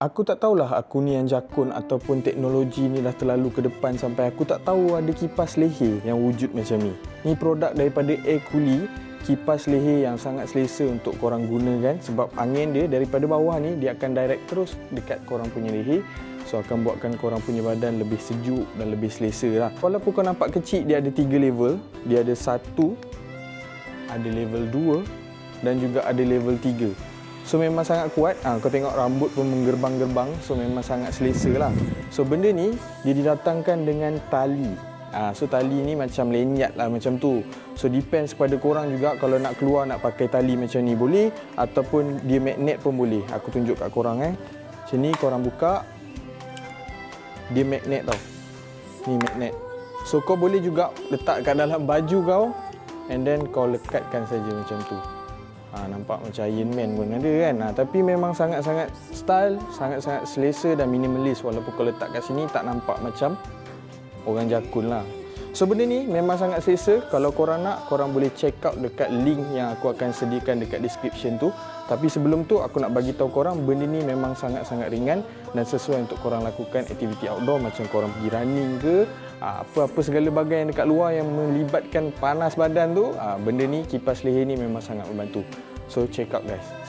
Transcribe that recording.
Aku tak tahulah aku ni yang jakun ataupun teknologi ni dah terlalu ke depan sampai aku tak tahu ada kipas leher yang wujud macam ni. Ni produk daripada Air Coolie, kipas leher yang sangat selesa untuk korang gunakan sebab angin dia daripada bawah ni dia akan direct terus dekat korang punya leher. So akan buatkan korang punya badan lebih sejuk dan lebih selesa lah. Walaupun kau nampak kecil, dia ada 3 level. Dia ada 1, ada level 2 dan juga ada level 3. So memang sangat kuat. Kau tengok rambut pun menggerbang-gerbang. So memang sangat selesa lah. So benda ni dia didatangkan dengan tali. So tali ni macam lenyat lah macam tu. So depends kepada korang juga. Kalau nak keluar nak pakai tali macam ni boleh, ataupun dia magnet pun boleh. Aku tunjuk kat korang Macam ni korang buka. Dia magnet tau. Ni magnet. So kau boleh juga letak kat dalam baju kau, and then kau lekatkan saja macam tu. Nampak macam Iron Man pun ada kan. Tapi memang sangat-sangat style, sangat-sangat selesa dan minimalis. Walaupun kau letak kat sini tak nampak macam orang jakun lah. So benda ni memang sangat selesa. Kalau korang nak, korang boleh check out dekat link yang aku akan sediakan dekat description tu. Tapi sebelum tu aku nak bagi tahu korang benda ni memang sangat-sangat ringan dan sesuai untuk korang lakukan aktiviti outdoor, macam korang pergi running ke, apa-apa segala bagai yang dekat luar yang melibatkan panas badan tu. Benda ni, kipas leher ni memang sangat membantu. So check out guys.